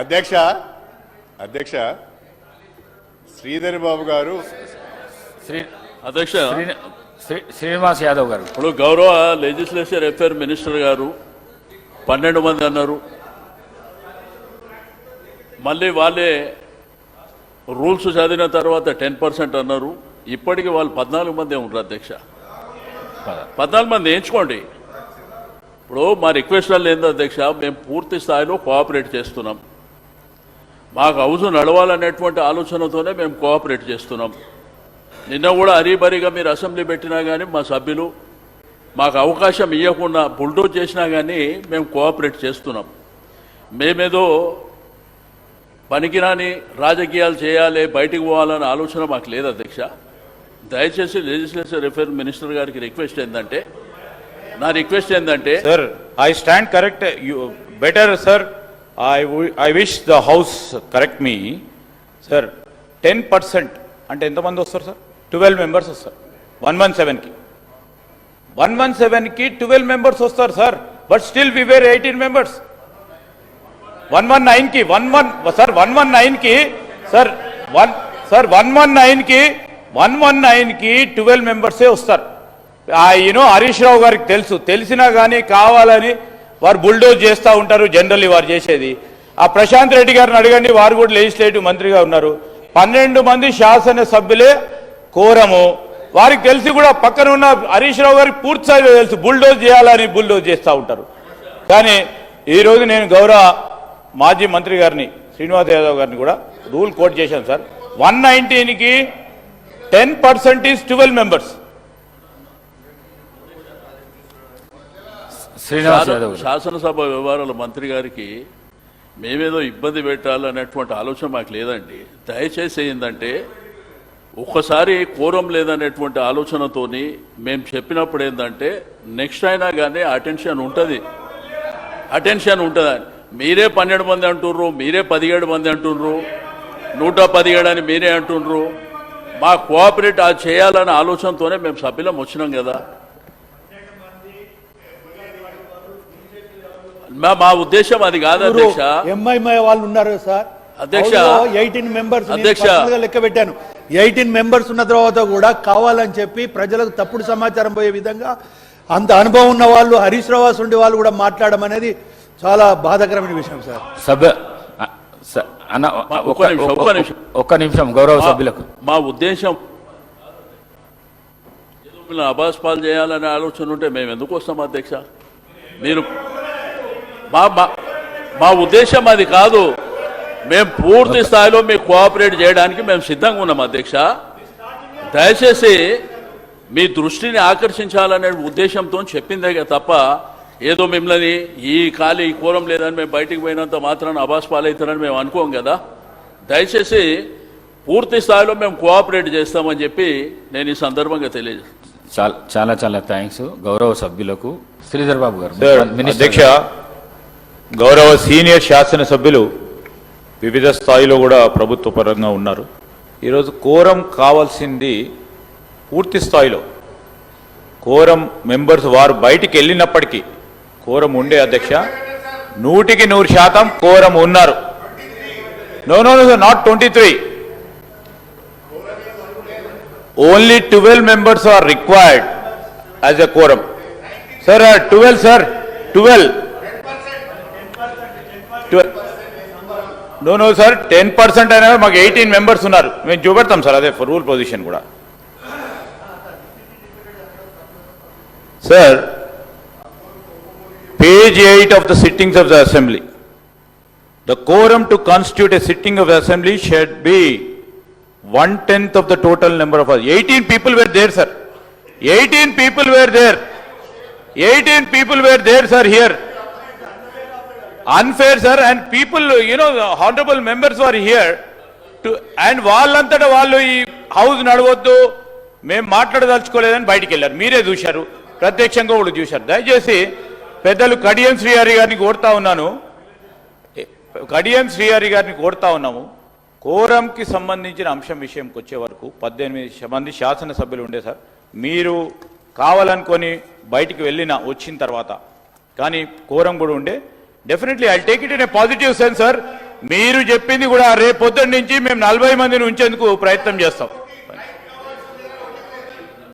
అధ్యక్ష అధ్యక్ష శ్రీధర్ బాబు గారు అధ్యక్ష శ్రీనివాస్ యాదవ్ గారు ఇప్పుడు గౌరవ లెజిస్లేచర్ అఫేర్ మినిస్టర్ గారు 12 మంది అన్నారు. మళ్ళీ వాళ్ళే రూల్స్ చదివిన తర్వాత 10% అన్నారు. ఇప్పటికీ వాళ్ళు 14 మంది ఉంటారు అధ్యక్ష. 14 మంది ఎంచుకోండి. ఇప్పుడు మా రిక్వెస్ట్ వల్ల ఏందో అధ్యక్ష, మేము పూర్తి స్థాయిలో కోఆపరేట్ చేస్తున్నాం. మాకు హౌస్ నడవాలనేటువంటి ఆలోచనతోనే మేము కోఆపరేట్ చేస్తున్నాం. నిన్న కూడా హరీబరీగా మీరు అసెంబ్లీ పెట్టినా కానీ మా సభ్యులు మాకు అవకాశం ఇవ్వకుండా బుల్డోజ్ చేసినా కానీ మేము కోఆపరేట్ చేస్తున్నాం. మేమేదో పనికిరాని రాజకీయాలు చేయాలి, బయటికి పోవాలనే ఆలోచన మాకు లేదు అధ్యక్ష. దయచేసి లెజిస్లేచర్ అఫేర్ మినిస్టర్ గారికి రిక్వెస్ట్ ఏంటంటే, నా రిక్వెస్ట్ ఏంటంటే sir, I stand correct, better sir, I wish the house correct me sir. 10% అంటే ఎంతమంది వస్తారు సార్? 12 మెంబర్స్ వస్తారు 117కి. 117కి 12 మెంబర్స్ వస్తారు sir. But still we were 18 members. 119కి సార్ 119కి సార్ 119కి 12 మెంబర్సే వస్తారు. హరీష్ రావు గారికి తెలిసినా కానీ కావాలని వారు బుల్డోజ్ చేస్తూ ఉంటారు. జనరల్లీ వారు చేసేది. ఆ ప్రశాంత్ రెడ్డి గారిని అడగండి, వారు కూడా లెజిస్లేటివ్ మంత్రిగా ఉన్నారు. 12 మంది శాసనసభ్యులే కోరము. వారికి తెలిసి కూడా పక్కన ఉన్న హరీష్ రావు గారికి పూర్తి స్థాయిలో తెలుసు బుల్డోజ్ చేయాలని బుల్డోజ్ చేస్తూ ఉంటారు. కానీ ఈరోజు నేను గౌరవ మాజీ మంత్రి గారిని శ్రీనివాస్ యాదవ్ గారిని కూడా రూల్ కోట్ చేశాను సార్. 119కి 10% is 12 members. శాసనసభ వ్యవహారాల మంత్రి గారికి మేమేదో ఇబ్బంది పెట్టాలనేటువంటి ఆలోచన మాకు లేదండి. దయచేసి ఏంటంటే, ఒక్కసారి కోరం లేదనేటువంటి ఆలోచనతోని మేము చెప్పినప్పుడు ఏంటంటే, నెక్స్ట్ అయినా కానీ అటెన్షన్ ఉంటుంది. మీరే 12 మంది అంటుర్రు, మీరే 17 మంది అంటుర్రు, 117 అని మీరే అంటుర్రు. మా కోఆపరేట్ చేయాలనే ఆలోచనతోనే మేము సభ్యులం వచ్చినాం కదా. మా ఉద్దేశం అది కాదు అధ్యక్ష. ఎంఐఎంఐ వాళ్ళు ఉన్నారు సార్ అధ్యక్ష. 18 మెంబర్స్ అధ్యక్ష లెక్క పెట్టాను. 18 మెంబర్స్ ఉన్న తర్వాత కూడా కావాలని చెప్పి ప్రజలకు తప్పుడు సమాచారం పోయే విధంగా అంత అనుభవం ఉన్న వాళ్ళు, హరీష్ రావు ఉండే వాళ్ళు కూడా మాట్లాడడం అనేది చాలా బాధాకరమైన విషయం సార్. ఒక్క నిమిషం గౌరవ సభ్యులకు. మా ఉద్దేశం అబాస్పాలు చేయాలనే ఆలోచన ఉంటే మేము ఎందుకు వస్తాం అధ్యక్ష? మీరు మా ఉద్దేశం అది కాదు. మేము పూర్తి స్థాయిలో మీకు కోఆపరేట్ చేయడానికి మేము సిద్ధంగా ఉన్నాం అధ్యక్ష. దయచేసి మీ దృష్టిని ఆకర్షించాలనే ఉద్దేశంతో చెప్పిందే తప్ప ఏదో మిమ్మల్ని ఈ కోరం లేదని మేము బయటికి పోయినంత మాత్రాన అబాస్పాలు అవుతారని మేము అనుకోం కదా. దయచేసి పూర్తి స్థాయిలో మేము కోఆపరేట్ చేస్తామని చెప్పి నేను ఈ సందర్భంగా తెలియజేస్తాను. చాలా చాలా థ్యాంక్స్ గౌరవ సభ్యులకు. శ్రీధర్ బాబు గారు. అధ్యక్ష, గౌరవ సీనియర్ శాసనసభ్యులు వివిధ స్థాయిలో కూడా ప్రభుత్వ పరంగా ఉన్నారు. ఈరోజు కోరం కావాల్సింది పూర్తి స్థాయిలో కోరం మెంబర్స్ వారు బయటికి వెళ్ళినప్పటికీ కోరం ఉండే అధ్యక్ష. 100% కోరం ఉన్నారు. No, not 23. Only 12 members are required as a quorum. Sir 12 sir 12. No sir 10% అయినా మాకు 18 మెంబర్స్ ఉన్నారు. మేము చూపెడతాం సార్, అదే రూల్ పొజిషన్ కూడా. Sir, page 8 of the sittings of the assembly, the quorum to constitute a sitting of the assembly should be 1/10 of the total number of us. 18 people were there, sir. 18 people were there. 18 people were there, sir, here. Unfair, sir, and people, the honorable members were here to, and వాళ్ళంతటా వాళ్ళు ఈ house నడవద్దు, మేము మాట్లాడదలుచుకోలేదని బయటికి వెళ్ళారు. మీరే చూశారు, ప్రత్యక్షంగా కూడా చూశారు. దయచేసి పెద్దలు కడియం శ్రీహరి గారిని కోరుతా ఉన్నాము. కోరంకి సంబంధించిన అంశం విషయంకి వచ్చే వరకు 18 మంది శాసనసభ్యులు ఉండే సార్. మీరు కావాలనుకొని బయటికి వచ్చిన తర్వాత కానీ కోరం కూడా ఉండే. Definitely, I'll take it in a positive sense, sir. మీరు చెప్పింది కూడా రేపు పొద్దున్న నుంచి మేము 40 మందిని ఉంచేందుకు ప్రయత్నం చేస్తాం.